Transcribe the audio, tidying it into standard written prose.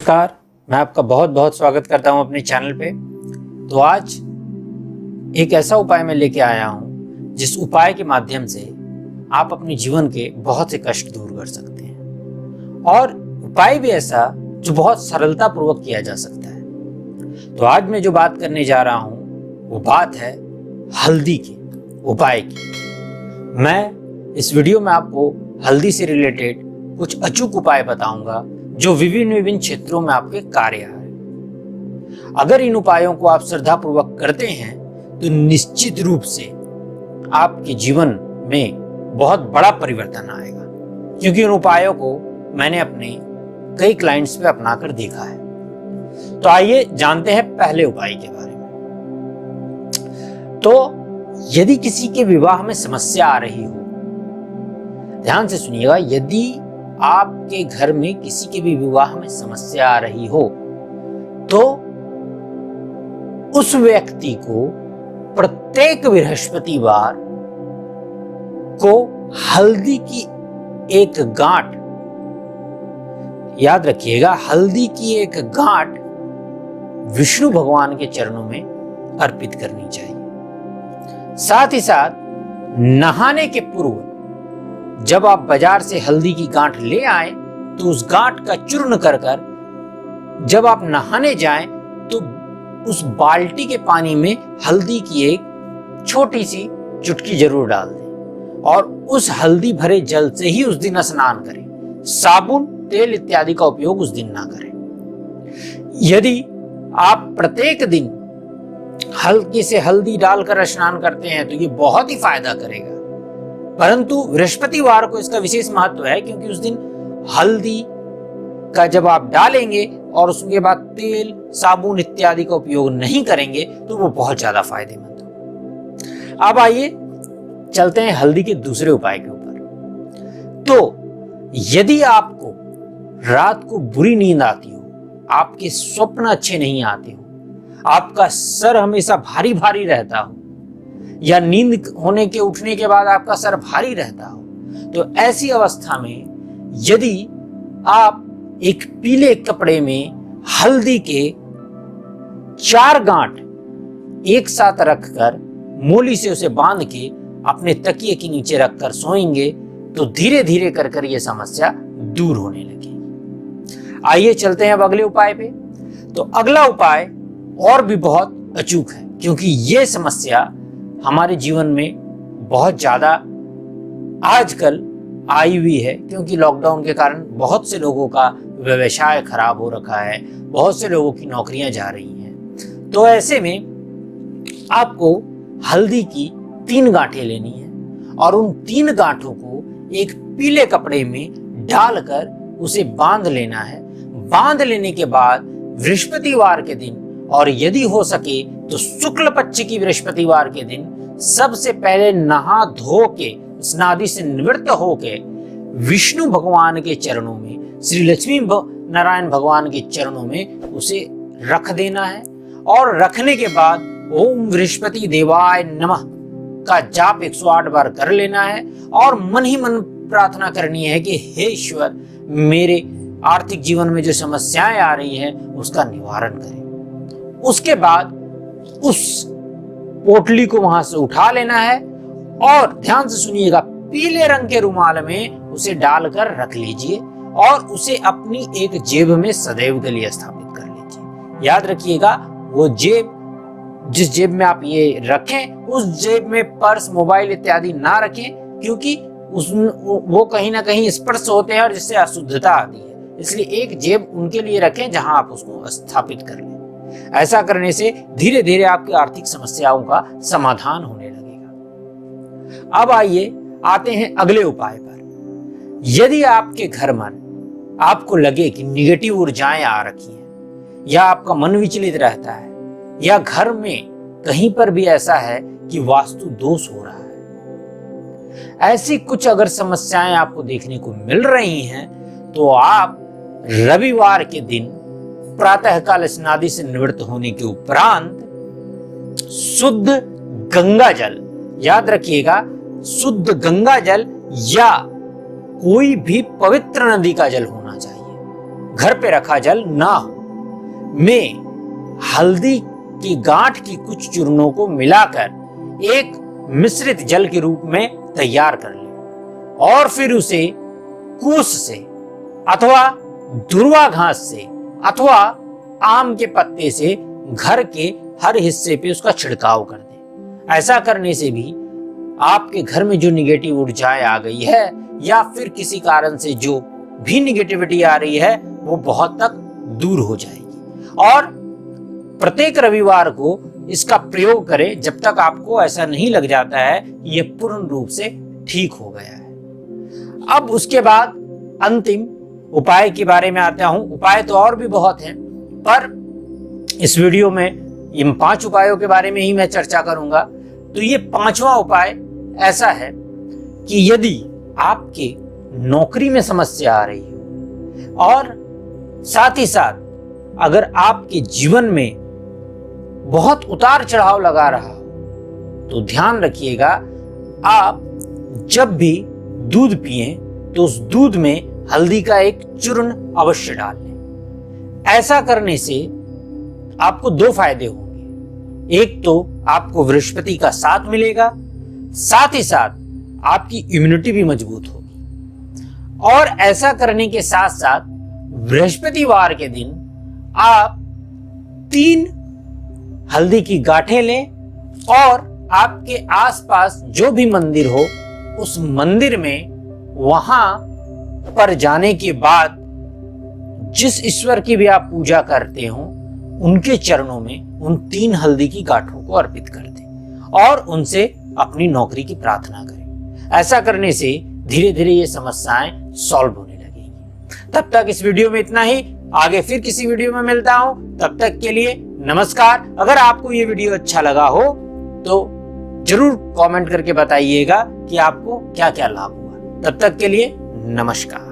नमस्कार, मैं आपका बहुत बहुत स्वागत करता हूं अपने चैनल पे। तो आज एक ऐसा उपाय मैं लेके आया हूं जिस उपाय के माध्यम से आप अपने जीवन के बहुत से कष्ट दूर कर सकते हैं और उपाय भी ऐसा जो बहुत सरलता पूर्वक किया जा सकता है। तो आज मैं जो बात करने जा रहा हूं वो बात है हल्दी के उपाय की। मैं इस वीडियो में आपको हल्दी से रिलेटेड कुछ अचूक उपाय बताऊंगा जो विभिन्न क्षेत्रों में आपके कार्य आए। अगर इन उपायों को आप श्रद्धापूर्वक करते हैं तो निश्चित रूप से आपके जीवन में बहुत बड़ा परिवर्तन आएगा, क्योंकि इन उपायों को मैंने अपने कई क्लाइंट्स पे अपनाकर देखा है। तो आइए जानते हैं पहले उपाय के बारे में। तो यदि किसी के विवाह में समस्या आ रही हो, ध्यान से सुनिएगा, यदि आपके घर में किसी के भी विवाह में समस्या आ रही हो तो उस व्यक्ति को प्रत्येक बृहस्पतिवार को हल्दी की एक गांठ, याद रखिएगा, हल्दी की एक गांठ विष्णु भगवान के चरणों में अर्पित करनी चाहिए। साथ ही साथ नहाने के पूर्व जब आप बाजार से हल्दी की गांठ ले आए तो उस गांठ का चूर्ण कर जब आप नहाने जाएं तो उस बाल्टी के पानी में हल्दी की एक छोटी सी चुटकी जरूर डाल दें और उस हल्दी भरे जल से ही उस दिन स्नान करें। साबुन, तेल इत्यादि का उपयोग उस दिन ना करें। यदि आप प्रत्येक दिन हल्की से हल्दी डालकर स्नान करते हैं तो ये बहुत ही फायदा करेगा। परंतु बृहस्पतिवार को इसका विशेष महत्व है, क्योंकि उस दिन हल्दी का जब आप डालेंगे और उसके बाद तेल, साबुन इत्यादि का उपयोग नहीं करेंगे तो वो बहुत ज्यादा फायदेमंद हो। अब आइए चलते हैं हल्दी के दूसरे उपाय के ऊपर। तो यदि आपको रात को बुरी नींद आती हो, आपके स्वप्न अच्छे नहीं आते हो, आपका सर हमेशा भारी भारी रहता हो या नींद होने के उठने के बाद आपका सर भारी रहता हो, तो ऐसी अवस्था में यदि आप एक पीले कपड़े में हल्दी के 4 गांठ एक साथ रखकर मोली से उसे बांध के अपने तकिए के नीचे रखकर सोएंगे तो धीरे धीरे कर ये समस्या दूर होने लगेगी। आइए चलते हैं अब अगले उपाय पे। तो अगला उपाय और भी बहुत अचूक है, क्योंकि ये समस्या हमारे जीवन में बहुत ज्यादा आजकल आई हुई है, क्योंकि लॉकडाउन के कारण बहुत से लोगों का व्यवसाय खराब हो रखा है, बहुत से लोगों की नौकरियां जा रही हैं। तो ऐसे में आपको हल्दी की 3 गांठें लेनी है और उन 3 गांठों को एक पीले कपड़े में डालकर उसे बांध लेना है। बांध लेने के बाद बृहस्पतिवार के दिन, और यदि हो सके तो शुक्ल पक्ष की बृहस्पतिवार के दिन, सबसे पहले नहा धो के स्नादि से निवृत्त होके विष्णु भगवान के चरणों में, श्री लक्ष्मी नारायण भगवान के चरणों में उसे रख देना है। और रखने के बाद ओम बृहस्पति देवाय नमः का जाप 108 बार कर लेना है और मन ही मन प्रार्थना करनी है कि हे ईश्वर, मेरे आर्थिक जीवन में जो समस्याएं आ रही हैं उसका निवारण करें। उसके बाद उस पोटली को वहां से उठा लेना है और ध्यान से सुनिएगा, पीले रंग के रुमाल में उसे डालकर रख लीजिए और उसे अपनी एक जेब में सदैव के लिए स्थापित कर लीजिए। याद रखिएगा, वो जेब, जिस जेब में आप ये रखें उस जेब में पर्स, मोबाइल इत्यादि ना रखें, क्योंकि वो कहीं ना कहीं स्पर्श होते हैं और जिससे अशुद्धता आती है। इसलिए एक जेब उनके लिए रखें जहां आप उसको स्थापित कर लें। ऐसा करने से धीरे धीरे आपकी आर्थिक समस्याओं का समाधान होने लगेगा। अब आइए आते हैं अगले उपाय पर। यदि आपके घर में आपको लगे कि निगेटिव ऊर्जाएं आ रखी हैं या आपका मन विचलित रहता है या घर में कहीं पर भी ऐसा है कि वास्तु दोष हो रहा है, ऐसी कुछ अगर समस्याएं आपको देखने को मिल रही हैं तो आप रविवार के दिन प्रातःकाल स्नादि से निवृत्त होने के उपरांत शुद्ध गंगा जल, याद रखिएगा, शुद्ध गंगा जल या कोई भी पवित्र नदी का जल होना चाहिए। घर पे रखा जल ना हो में हल्दी की गांठ की कुछ चूर्णों को मिलाकर एक मिश्रित जल के रूप में तैयार कर लें और फिर उसे कूस से अथवा दुर्वा घास से अथवा आम के पत्ते से घर के हर हिस्से पे उसका छिड़काव कर दें। ऐसा करने से भी आपके घर में जो निगेटिव ऊर्जाएं आ गई है या फिर किसी कारण से जो भी निगेटिविटी आ रही है वो बहुत तक दूर हो जाएगी। और प्रत्येक रविवार को इसका प्रयोग करें जब तक आपको ऐसा नहीं लग जाता है कि यह पूर्ण रूप से ठीक हो गया है। अब उसके बाद अंतिम उपाय के बारे में आता हूं। उपाय तो और भी बहुत हैं, पर इस वीडियो में इन 5 उपायों के बारे में ही मैं चर्चा करूंगा। तो ये 5वां उपाय ऐसा है कि यदि आपके नौकरी में समस्या आ रही हो और साथ ही साथ अगर आपके जीवन में बहुत उतार चढ़ाव लगा रहा हो तो ध्यान रखिएगा, आप जब भी दूध पिएं तो उस दूध में हल्दी का एक चूर्ण अवश्य डाल लें। ऐसा करने से आपको 2 फायदे होंगे। एक तो आपको बृहस्पति का साथ मिलेगा, साथ ही साथ आपकी इम्यूनिटी भी मजबूत होगी। और ऐसा करने के साथ साथ बृहस्पतिवार के दिन आप 3 हल्दी की गांठें लें और आपके आसपास जो भी मंदिर हो उस मंदिर में वहां पर जाने के बाद जिस ईश्वर की भी आप पूजा करते हो उनके चरणों में उन 3 हल्दी की गांठों को अर्पित कर दें और उनसे अपनी नौकरी की प्रार्थना करें। ऐसा करने से धीरे धीरे ये समस्याएं सॉल्व होने लगेंगी। तब तक इस वीडियो में इतना ही, आगे फिर किसी वीडियो में मिलता हूं। तब तक के लिए नमस्कार। अगर आपको ये वीडियो अच्छा लगा हो तो जरूर कमेंट करके बताइएगा कि आपको क्या क्या लाभ हुआ। तब तक के लिए नमस्कार।